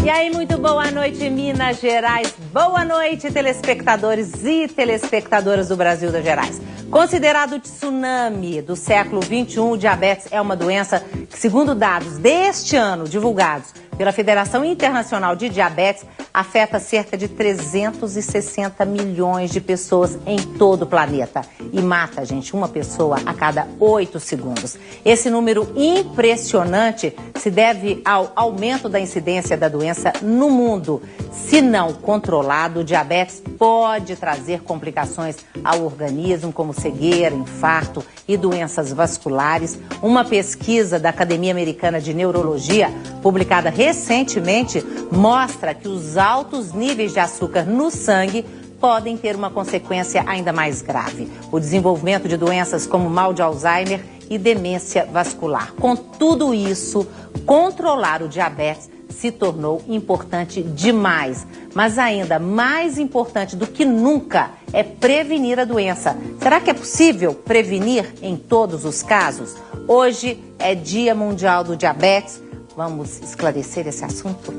E aí, muito boa noite, Minas Gerais. Boa noite, telespectadores e telespectadoras do Brasil das Gerais. Considerado o tsunami do século XXI, o diabetes é uma doença que, segundo dados deste ano divulgados pela Federação Internacional de Diabetes, afeta cerca de 360 milhões de pessoas em todo o planeta. E mata, gente, uma pessoa a cada 8 segundos. Esse número impressionante se deve ao aumento da incidência da doença no mundo. Se não controlado, o diabetes pode trazer complicações ao organismo, como cegueira, infarto e doenças vasculares. Uma pesquisa da Academia Americana de Neurologia, publicada recentemente, mostra que os altos níveis de açúcar no sangue podem ter uma consequência ainda mais grave: o desenvolvimento de doenças como mal de Alzheimer e demência vascular. Com tudo isso, controlar o diabetes se tornou importante demais. Mas ainda mais importante do que nunca é prevenir a doença. Será que é possível prevenir em todos os casos? Hoje é Dia Mundial do Diabetes. Vamos esclarecer esse assunto?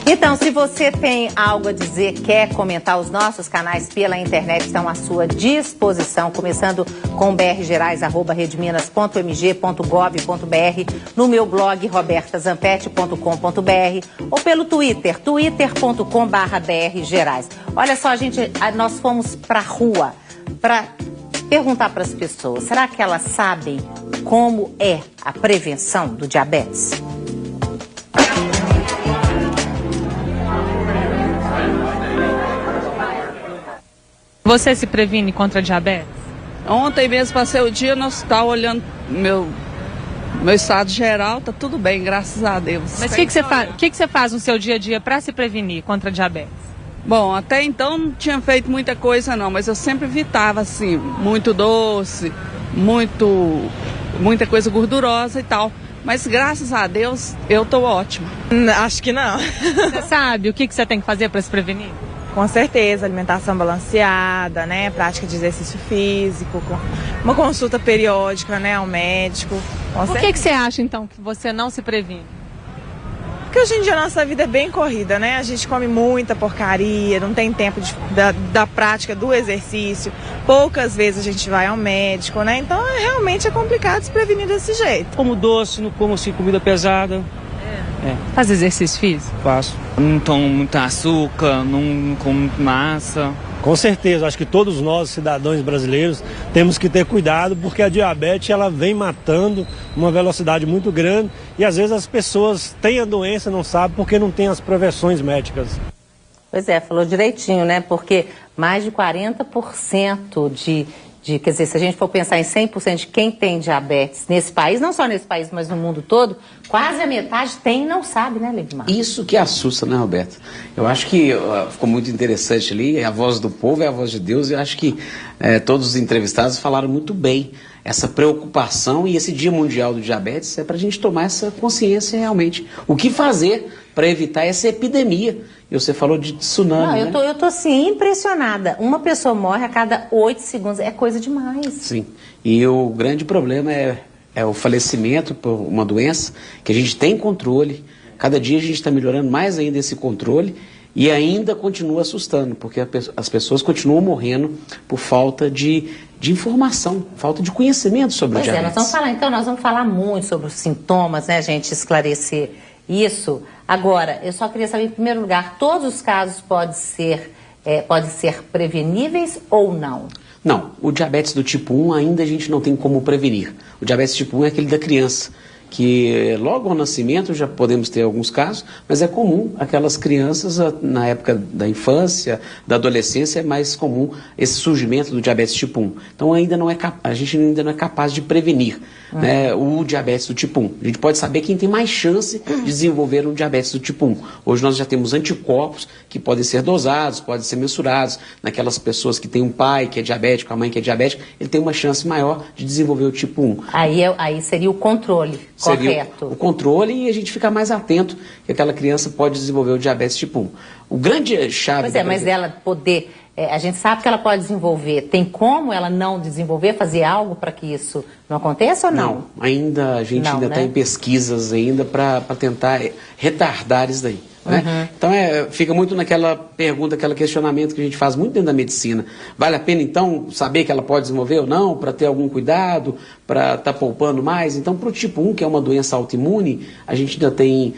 Então, se você tem algo a dizer, quer comentar, os nossos canais pela internet estão à sua disposição, começando com brgerais@redminas.mg.gov.br, no meu blog robertazampetti.com.br ou pelo Twitter, twitter.com/brgerais. Olha só, gente, nós fomos para a rua para perguntar para as pessoas, será que elas sabem como é a prevenção do diabetes? Você se previne contra diabetes? Ontem mesmo passei o dia no hospital olhando meu estado geral, tá tudo bem, graças a Deus. Mas o que você faz no seu dia a dia para se prevenir contra diabetes? Bom, até então não tinha feito muita coisa não, mas eu sempre evitava assim, muito doce, muita coisa gordurosa e tal. Mas graças a Deus eu tô ótima. Acho que não. Você sabe o que você tem que fazer para se prevenir? Com certeza, alimentação balanceada, né? Prática de exercício físico, uma consulta periódica, né, ao médico. Por que você acha, então, que você não se previne? Porque hoje em dia a nossa vida é bem corrida, né? A gente come muita porcaria, não tem tempo da prática do exercício. Poucas vezes a gente vai ao médico, né? Então realmente é complicado se prevenir desse jeito. Como doce, não como assim comida pesada. Faz exercício físico? Faço. Não tomo muito açúcar, não como muito massa. Com certeza, acho que todos nós, cidadãos brasileiros, temos que ter cuidado, porque a diabetes ela vem matando uma velocidade muito grande e às vezes as pessoas têm a doença, não sabem porque não tem as prevenções médicas. Pois é, falou direitinho, né? Porque mais de 40% quer dizer, se a gente for pensar em 100% de quem tem diabetes nesse país, não só nesse país, mas no mundo todo, quase a metade tem e não sabe, né, Legmar? Isso que assusta, né, Roberto? Eu acho que ficou muito interessante ali, a voz do povo é a voz de Deus, e eu acho que todos os entrevistados falaram muito bem. Essa preocupação e esse Dia Mundial do Diabetes é para a gente tomar essa consciência realmente. O que fazer para evitar essa epidemia? E você falou de tsunami, não, eu tô assim, impressionada. Uma pessoa morre a cada 8 segundos. É coisa demais. Sim. E o grande problema é o falecimento por uma doença que a gente tem controle. Cada dia a gente está melhorando mais ainda esse controle e ainda continua assustando, porque as pessoas continuam morrendo por falta de informação, falta de conhecimento sobre o diabetes. Nós vamos falar muito sobre os sintomas, né, gente, esclarecer isso. Agora, eu só queria saber, em primeiro lugar, todos os casos podem ser preveníveis ou não? Não, o diabetes do tipo 1 ainda a gente não tem como prevenir. O diabetes tipo 1 é aquele da criança, que logo ao nascimento já podemos ter alguns casos, mas é comum aquelas crianças, na época da infância, da adolescência, é mais comum esse surgimento do diabetes tipo 1. Então a gente ainda não é capaz de prevenir né, o diabetes do tipo 1. A gente pode saber quem tem mais chance de desenvolver um diabetes do tipo 1. Hoje nós já temos anticorpos que podem ser dosados, podem ser mensurados naquelas pessoas que têm um pai que é diabético, a mãe que é diabética, ele tem uma chance maior de desenvolver o tipo 1. Aí seria o controle. seria o controle e a gente ficar mais atento que aquela criança pode desenvolver o diabetes tipo 1. O grande chave... Pois é, mas ela poder... a gente sabe que ela pode desenvolver. Tem como ela não desenvolver, fazer algo para que isso não aconteça ou não? Não, ainda a gente ainda está em pesquisas ainda para tentar retardar isso daí. Né? Então fica muito naquela pergunta, aquele questionamento que a gente faz muito dentro da medicina. Vale a pena então saber que ela pode desenvolver ou não, para ter algum cuidado, para estar poupando mais? Então para o tipo 1, que é uma doença autoimune, a gente ainda tem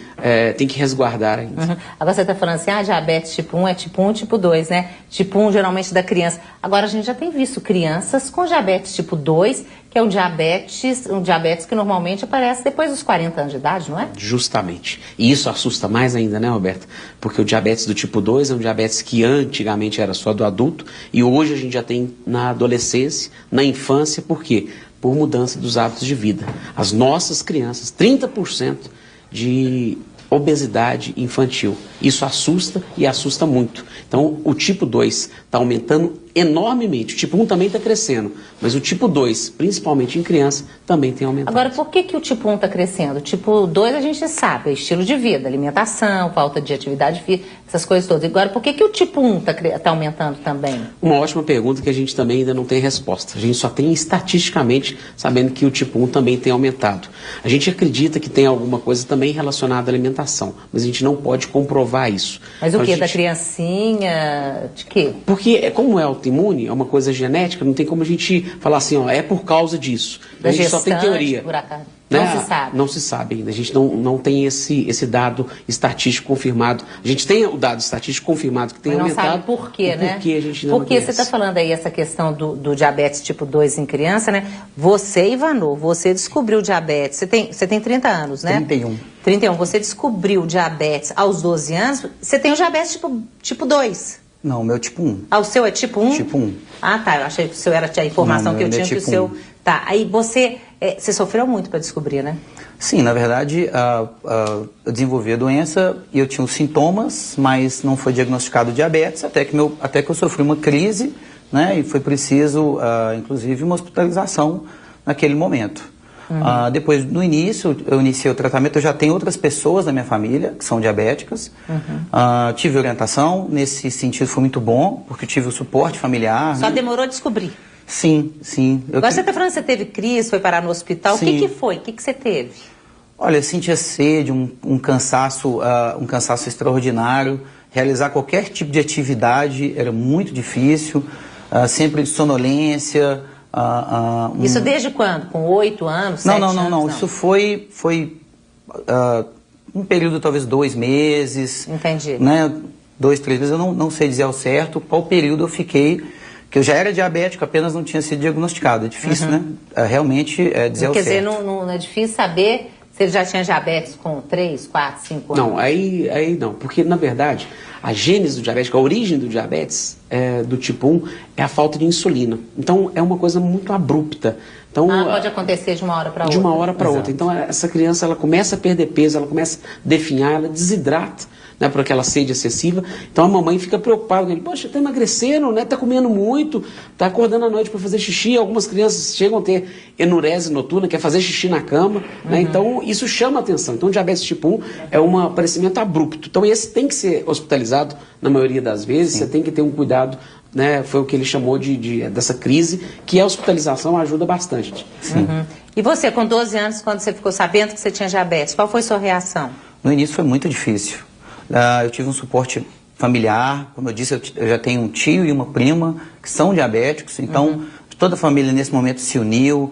que resguardar ainda. Agora você está falando assim, diabetes tipo 1 é tipo 1 e tipo 2, né? Tipo 1 geralmente da criança. Agora a gente já tem visto crianças com diabetes tipo 2, que é um diabetes que normalmente aparece depois dos 40 anos de idade, não é? Justamente. E isso assusta mais ainda, né, Roberta? Porque o diabetes do tipo 2 é um diabetes que antigamente era só do adulto e hoje a gente já tem na adolescência, na infância, por quê? Por mudança dos hábitos de vida. As nossas crianças, 30% de obesidade infantil. Isso assusta e assusta muito. Então, o tipo 2 está aumentando enormemente. O tipo 1 também está crescendo, mas o tipo 2, principalmente em criança, também tem aumentado. Agora, por que o tipo 1 está crescendo? O tipo 2 a gente sabe, é estilo de vida, alimentação, falta de atividade física, essas coisas todas. Agora, por que o tipo 1 está aumentando também? Uma ótima pergunta que a gente também ainda não tem resposta. A gente só tem estatisticamente sabendo que o tipo 1 também tem aumentado. A gente acredita que tem alguma coisa também relacionada à alimentação, mas a gente não pode comprovar isso. Mas o que? Da criancinha? De quê? Porque, como é autoimune, é uma coisa genética, não tem como a gente falar assim, é por causa disso. Da a gente gestante, só tem teoria. Por acaso. Né? Não se sabe. Não se sabe ainda. A gente não tem esse dado estatístico confirmado. A gente tem o dado estatístico confirmado que tem mas não aumentado. Sabe por quê, né? Por que a gente não Porque você está falando aí essa questão do diabetes tipo 2 em criança, né? Você, Ivanô, você descobriu diabetes. Você tem 30 anos, né? 31. Você descobriu diabetes aos 12 anos. Você tem o diabetes tipo 2. Não, o meu é tipo 1. Ah, o seu é tipo 1? Tipo 1. Ah, tá. Eu achei que o seu era a informação não, que eu tinha tipo que o seu... 1. Tá. Aí você sofreu muito para descobrir, né? Sim, na verdade, eu desenvolvi a doença e eu tinha os sintomas, mas não foi diagnosticado diabetes, até que eu sofri uma crise, né? E foi preciso, inclusive, uma hospitalização naquele momento. Depois, no início, eu iniciei o tratamento, eu já tenho outras pessoas na minha família que são diabéticas. Tive orientação, nesse sentido foi muito bom, porque eu tive o suporte familiar. Só demorou a descobrir? Sim. Agora você está falando que você teve crise, foi parar no hospital. Sim. O que foi? O que você teve? Olha, eu sentia sede, um cansaço extraordinário. Realizar qualquer tipo de atividade era muito difícil. Sempre sonolência. Isso desde quando? Com 8 anos, 7 anos? Não. Isso foi um período, talvez 2 meses. Entendi. Né? 2, 3 meses, eu não sei dizer ao certo qual período eu fiquei, que eu já era diabético, apenas não tinha sido diagnosticado. É difícil, né? Realmente dizer ao certo. Quer dizer, não é difícil saber se ele já tinha diabetes com 3, 4, 5 anos? Não, aí não. Porque, na verdade, a gênese do diabetes, a origem do diabetes do tipo 1 é a falta de insulina. Então, é uma coisa muito abrupta. Então, pode acontecer de uma hora para outra. De uma hora para outra. Então, essa criança ela começa a perder peso, ela começa a definhar, ela desidrata. Né, por aquela sede excessiva. Então a mamãe fica preocupada com ele. Poxa, está emagrecendo, né? Está comendo muito, está acordando à noite para fazer xixi. Algumas crianças chegam a ter enurese noturna, que é fazer xixi na cama. Né? Então isso chama atenção. Então o diabetes tipo 1 é um aparecimento abrupto. Então esse tem que ser hospitalizado na maioria das vezes. Sim. Você tem que ter um cuidado. Né? Foi o que ele chamou dessa crise, que a hospitalização ajuda bastante. Sim. E você, com 12 anos, quando você ficou sabendo que você tinha diabetes, qual foi a sua reação? No início foi muito difícil. Eu tive um suporte familiar, como eu disse, eu já tenho um tio e uma prima que são diabéticos, então toda a família nesse momento se uniu,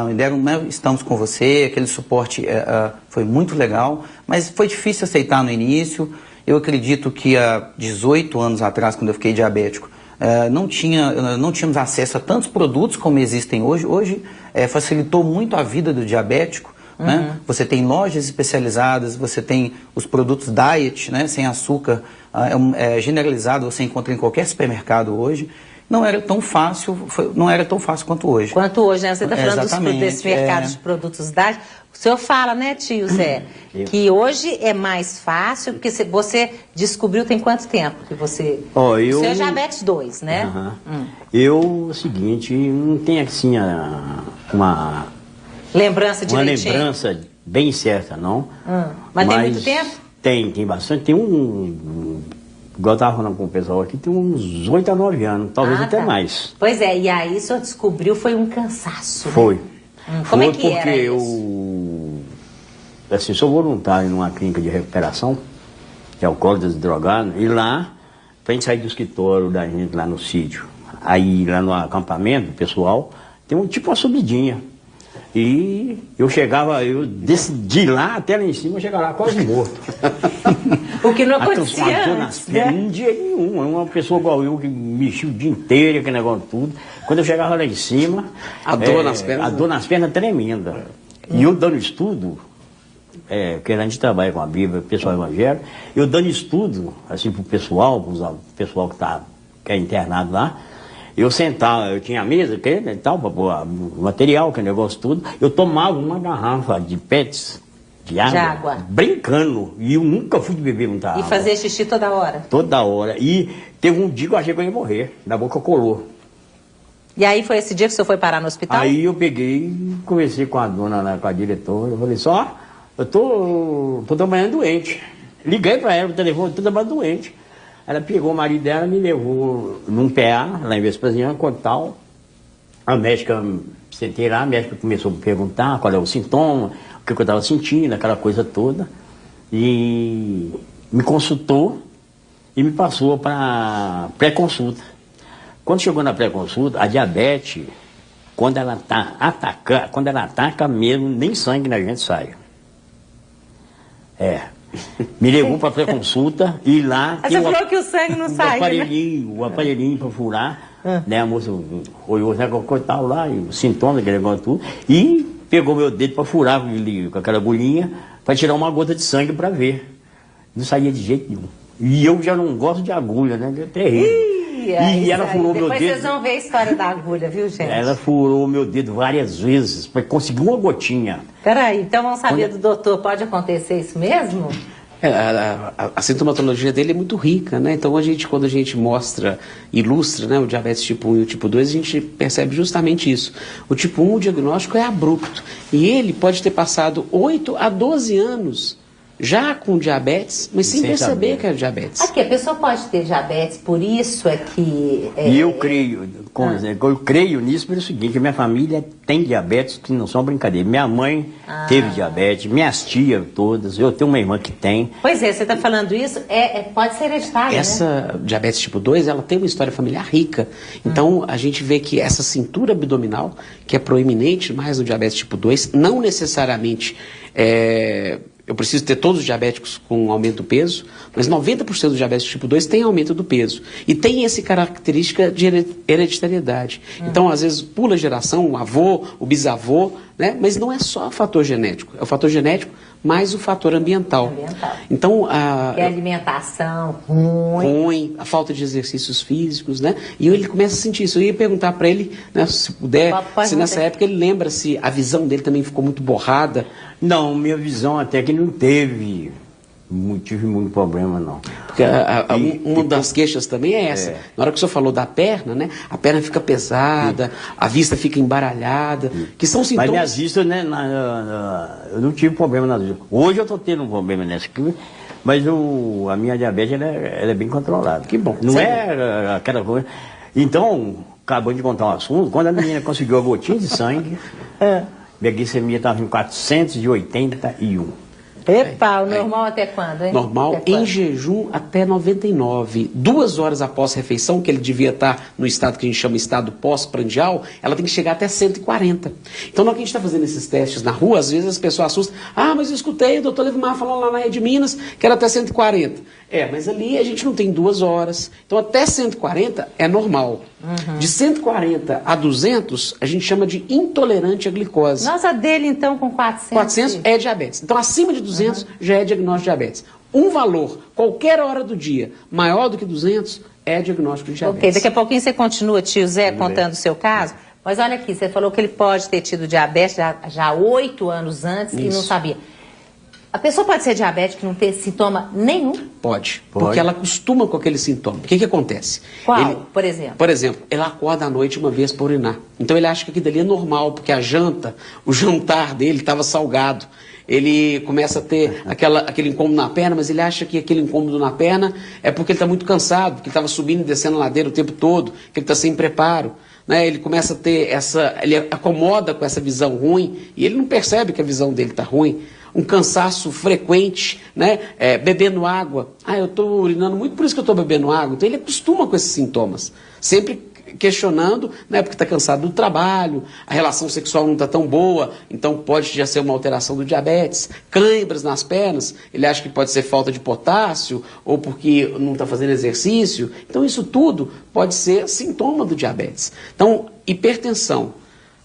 me deram, né, estamos com você, aquele suporte foi muito legal, mas foi difícil aceitar no início. Eu acredito que há 18 anos atrás, quando eu fiquei diabético, não tínhamos acesso a tantos produtos como existem hoje. Hoje facilitou muito a vida do diabético. Né? Você tem lojas especializadas, você tem os produtos diet, né, sem açúcar, generalizado, você encontra em qualquer supermercado hoje. Não era tão fácil quanto hoje. Quanto hoje, né? Você está falando desse mercado de produtos diet. O senhor fala, né, tio Zé, que hoje é mais fácil, porque você descobriu tem quanto tempo que você... O senhor é diabetes 2, né? Eu, o seguinte, não tenho assim uma... Lembrança direitinho? Uma lembrança bem certa, não. Mas tem muito tempo? Tem bastante. Tem igual eu estava falando com o pessoal aqui, tem uns 8 a 9 anos, talvez até mais. Pois é, e aí o senhor descobriu, foi um cansaço. Foi. Né? Como é que porque era isso? eu assim, sou voluntário numa clínica de recuperação de alcoólatras e drogados, e lá, pra gente sair do escritório da gente lá no sítio, aí lá no acampamento pessoal, tem uma subidinha. E eu decidi lá, até lá em cima, eu chegava lá quase morto. O que não acontecia antes, né? Um dia nenhum, uma pessoa igual eu, que mexia o dia inteiro, aquele negócio tudo. Quando eu chegava lá em cima... A dor nas pernas? A dor nas pernas tremenda. E eu dando estudo, porque a gente trabalha com a Bíblia, o pessoal evangélico, eu dando estudo, assim, pro pessoal que é internado lá, eu sentava, eu tinha a mesa, e tal, para pôr o material, que negócio tudo, eu tomava uma garrafa de PETs, de água, brincando, e eu nunca fui beber muita água. E fazer xixi toda hora? Toda hora, e teve um dia que eu achei que eu ia morrer, da boca colou. E aí foi esse dia que o senhor foi parar no hospital? Aí eu peguei, conversei com a dona, com a diretora, eu falei só, eu tô trabalhando doente. Liguei para ela no telefone, tô trabalhando doente. Ela pegou o marido dela, me levou num PA, lá em Vespasiano, tal. A médica, sentei lá, a médica começou a perguntar qual é o sintoma, o que eu estava sentindo, aquela coisa toda. E me consultou e me passou para pré-consulta. Quando chegou na pré-consulta, a diabetes, quando ela ataca mesmo, nem sangue na gente sai. Me levou para pré-consulta e lá... Você falou que o sangue não sai, O aparelhinho para furar, né? A moça olhou, né, tal lá, e o sintoma, aquele negócio tudo, e pegou meu dedo para furar com aquela agulhinha, para tirar uma gota de sangue para ver. Não saía de jeito nenhum. E eu já não gosto de agulha, né? É terrível. E ela furou meu dedo. Depois vocês vão ver a história da agulha, viu, gente? Ela furou meu dedo várias vezes para conseguir uma gotinha. Peraí, então vamos saber do doutor, pode acontecer isso mesmo? A sintomatologia dele é muito rica, né? Então, quando a gente ilustra, né, o diabetes tipo 1 e o tipo 2, a gente percebe justamente isso. O tipo 1, o diagnóstico é abrupto. E ele pode ter passado 8 a 12 anos já com diabetes, mas sem perceber que é diabetes. Aqui, a pessoa pode ter diabetes, por isso é que... E eu creio nisso pelo seguinte, minha família tem diabetes, que não são brincadeira. Minha mãe teve diabetes, minhas tias todas, eu tenho uma irmã que tem. Pois é, você está falando isso, pode ser hereditária, Essa diabetes tipo 2, ela tem uma história familiar rica. Então, a gente vê que essa cintura abdominal, que é proeminente mais no diabetes tipo 2, não necessariamente eu preciso ter todos os diabéticos com aumento do peso, mas 90% dos diabetes tipo 2 tem aumento do peso. E tem essa característica de hereditariedade. Então, às vezes, pula a geração, o avô, o bisavô, né? Mas não é só o fator genético. É o fator genético mais o fator ambiental. Então, a alimentação ruim, a falta de exercícios físicos, né? E ele começa a sentir isso. Eu ia perguntar para ele, né, se puder, se nessa época ele lembra se a visão dele também ficou muito borrada. Não, minha visão até que não tive muito problema, não. Porque uma das queixas também é essa. Na hora que o senhor falou da perna, né? A perna fica pesada, a vista fica embaralhada, que são sintomas... Mas minhas vistas, né, eu não tive problema nas vistas. Hoje eu estou tendo um problema nessa aqui, mas a minha diabetes ela é bem controlada. Que bom. Não é aquela coisa... Então, acabou de contar um assunto, quando a menina conseguiu a gotinha de sangue, minha glicemia estava em 481. Epa, o normal até quando, hein? Normal em jejum até 99. 2 horas após a refeição, que ele devia estar no estado que a gente chama estado pós-prandial, ela tem que chegar até 140. Então, na hora que a gente está fazendo esses testes na rua, às vezes as pessoas assustam. Mas eu escutei o doutor Levimar falando lá na Rede Minas que era até 140. Mas ali a gente não tem 2 horas. Então, até 140 é normal. De 140 a 200, a gente chama de intolerante à glicose. Nossa, dele então com 400? 400 é diabetes. Então, acima de 200 já é diagnóstico de diabetes. Um valor, qualquer hora do dia, maior do que 200, é diagnóstico de diabetes. Ok, daqui a pouquinho você continua, tio Zé, contando o seu caso. Mas olha aqui, você falou que ele pode ter tido diabetes já 8 anos antes e não sabia. A pessoa pode ser diabética e não ter sintoma nenhum? Pode, porque ela acostuma com aquele sintoma. O que acontece? Qual, por exemplo? Por exemplo, ele acorda à noite uma vez para urinar. Então ele acha que aquilo ali é normal, porque o jantar dele estava salgado. Ele começa a ter aquele incômodo na perna, mas ele acha que aquele incômodo na perna é porque ele está muito cansado, porque ele estava subindo e descendo a ladeira o tempo todo, que ele está sem preparo. Né? Ele começa a ter ele acomoda com essa visão ruim e ele não percebe que a visão dele está ruim. Um cansaço frequente, né? Bebendo água. Eu estou urinando muito, por isso que eu estou bebendo água. Então ele acostuma com esses sintomas. Sempre questionando, né? Porque está cansado do trabalho, a relação sexual não está tão boa, então pode já ser uma alteração do diabetes. Cãibras nas pernas, ele acha que pode ser falta de potássio ou porque não está fazendo exercício. Então isso tudo pode ser sintoma do diabetes. Então, hipertensão,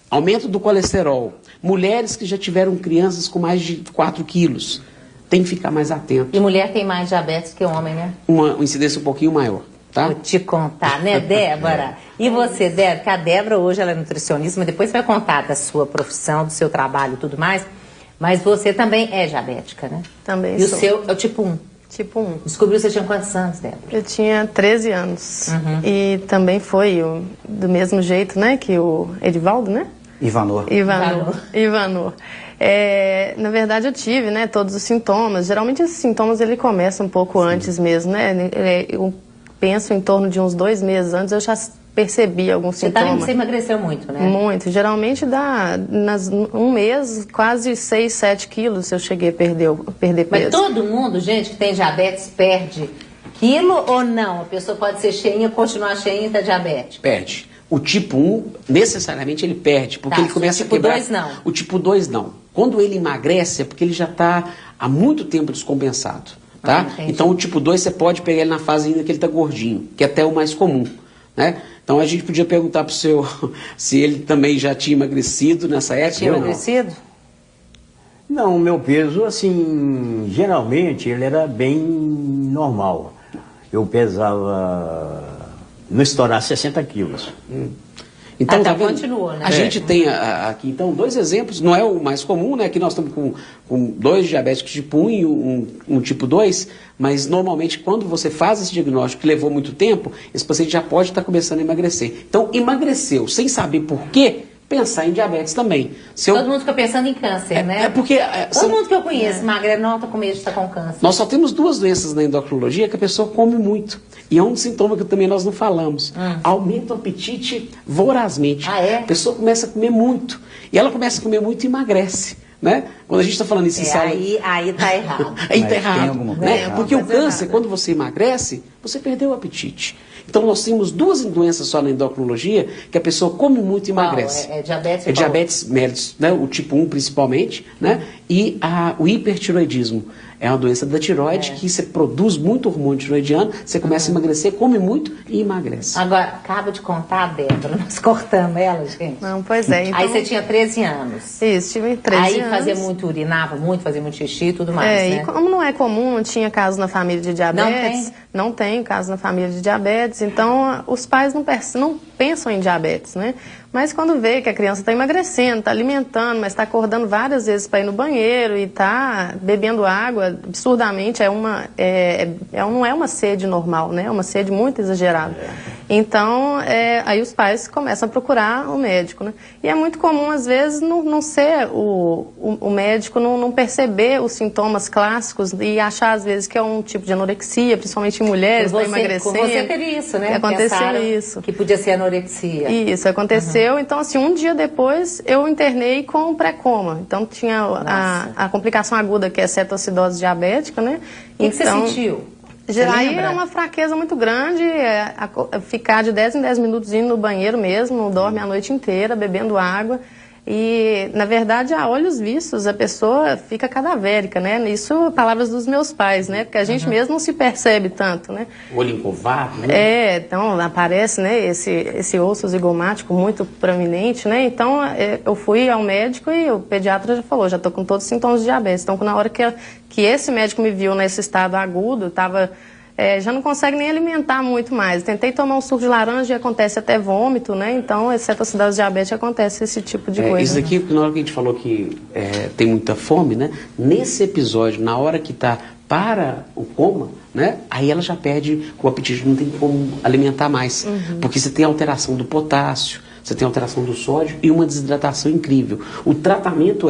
aumento do colesterol, mulheres que já tiveram crianças com mais de 4 quilos, tem que ficar mais atento. E mulher tem mais diabetes que homem, né? Uma incidência um pouquinho maior, tá? Vou te contar, né, Débora? E você, Débora? Porque a Débora hoje ela é nutricionista, mas depois vai contar da sua profissão, do seu trabalho e tudo mais. Mas você também é diabética, né? Também sou. E sou. o seu é o tipo 1? Tipo 1. Descobriu que você tinha quantos anos, Débora? Eu tinha 13 anos. E também foi do mesmo jeito, né, que o Edivaldo, né? Ivanor. Na verdade eu tive, né, todos os sintomas. Geralmente esses sintomas ele começa um pouco antes mesmo, né? Eu penso em torno de uns 2 meses antes eu já percebi alguns sintomas. Você emagreceu muito, né? Muito. Geralmente um mês, quase 6, 7 quilos eu cheguei a perder peso. Mas todo mundo, gente, que tem diabetes perde quilo ou não? A pessoa pode ser cheinha, continuar cheinha e ter diabetes? Perde. O tipo 1, necessariamente, ele perde, porque ele começa a quebrar. O tipo 2 não. O tipo 2 não. Quando ele emagrece, é porque ele já está há muito tempo descompensado, tá? Então, o tipo 2, você pode pegar ele na fase ainda que ele está gordinho, que é até o mais comum, né? Então, a gente podia perguntar pro seu se ele também já tinha emagrecido nessa época. Tinha emagrecido? Não, o meu peso, assim, geralmente, ele era bem normal. Eu pesava... não estourar 60 quilos. Então, tá continuou, né? A gente tem aqui, então, 2 exemplos. Não é o mais comum, né? Aqui nós estamos com 2 diabéticos tipo 1 e um tipo 2. Mas, normalmente, quando você faz esse diagnóstico que levou muito tempo, esse paciente já pode estar começando a emagrecer. Então, emagreceu sem saber por quê, pensar em diabetes também. Todo mundo fica pensando em câncer, né? Porque... Todo mundo que eu conheço, magrelo, não, tá com medo de estar com câncer. Nós só temos 2 doenças na endocrinologia que a pessoa come muito. E é um sintoma que também nós não falamos. Aumenta o apetite vorazmente. É? A pessoa começa a comer muito. E ela começa a comer muito e emagrece. Né? Quando a gente está falando isso em sala... Aí tá errado. Aí tá errado. Né? Porque o câncer, errado. quando você emagrece, você perdeu o apetite. Então nós temos 2 doenças só na endocrinologia que a pessoa come muito e emagrece. É diabetes? É diabetes mellitus, né? O tipo 1 principalmente, né? E o hipertiroidismo. É uma doença da tiroide que você produz muito hormônio tiroidiano, você começa a emagrecer, come muito e emagrece. Agora, acaba de contar, Débora, nós cortamos ela, gente. Não, pois é. Então... Aí você tinha 13 anos. Isso, tive 13 anos. Aí fazia muito, urinava muito, fazia muito xixi e tudo mais, né? E como não é comum, não tinha caso na família de diabetes. Não tem caso na família de diabetes, então os pais não pensam em diabetes, né? Mas quando vê que a criança está emagrecendo, está alimentando, mas está acordando várias vezes para ir no banheiro e está bebendo água absurdamente, não é uma sede normal, né? É uma sede muito exagerada. Então, aí os pais começam a procurar o médico, né? E é muito comum, às vezes, não ser o médico, não perceber os sintomas clássicos e achar, às vezes, que é um tipo de anorexia, principalmente em mulheres, para emagrecer. Com você teve isso, né? Aconteceu isso. Que podia ser anorexia. Isso, aconteceu. Então, assim, um dia depois, eu internei com pré-coma. Então, tinha a complicação aguda, que é a cetoacidose diabética, né? O que você sentiu? Aí é uma fraqueza muito grande, ficar de 10 em 10 minutos indo no banheiro mesmo, não dorme a noite inteira, bebendo água. E, na verdade, a olhos vistos, a pessoa fica cadavérica, né? Isso, palavras dos meus pais, né? Porque a gente mesmo não se percebe tanto, né? Olho encovado, né? Então aparece, né, esse osso zigomático muito prominente, né? Então, eu fui ao médico e o pediatra já falou, já tô com todos os sintomas de diabetes. Então, na hora que esse médico me viu nesse estado agudo, já não consegue nem alimentar muito mais. Tentei tomar um suco de laranja e acontece até vômito, né? Então, cetoacidose diabética acontece esse tipo de coisa. Isso aqui, na hora que a gente falou que tem muita fome, né? Nesse episódio, na hora que está para o coma, né? Aí ela já perde o apetite, não tem como alimentar mais. Porque você tem alteração do potássio, você tem alteração do sódio e uma desidratação incrível. O tratamento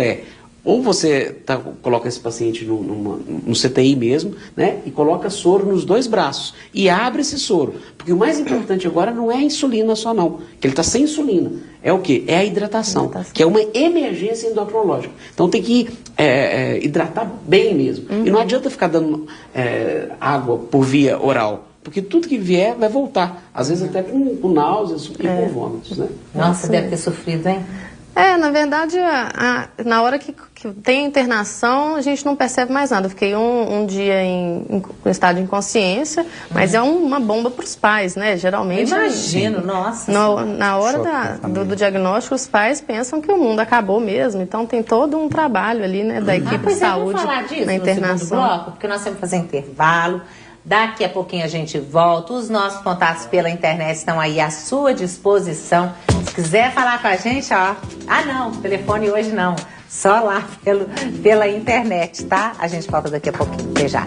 ou você coloca esse paciente no CTI mesmo, né? E coloca soro nos 2 braços e abre esse soro. Porque o mais importante agora não é a insulina só não, que ele está sem insulina. É o quê? É a hidratação, que é uma emergência endocrinológica. Então tem que hidratar bem mesmo. E não adianta ficar dando água por via oral. Porque tudo que vier vai voltar. Às vezes até com náuseas e com vômitos, né? Nossa, deve ter sofrido, hein? Na verdade, na hora que tem internação, a gente não percebe mais nada. Eu fiquei um dia em estado de inconsciência, mas é uma bomba para os pais, né? Geralmente. Imagino, nossa. Na hora do diagnóstico, os pais pensam que o mundo acabou mesmo. Então tem todo um trabalho ali, né, da equipe de saúde vamos falar disso na internação. No segundo bloco, porque nós temos que fazer intervalo. Daqui a pouquinho a gente volta. Os nossos contatos pela internet estão aí à sua disposição. Se quiser falar com a gente, ó. Não, telefone hoje não. Só lá pela internet, tá? A gente volta daqui a pouquinho. Até já.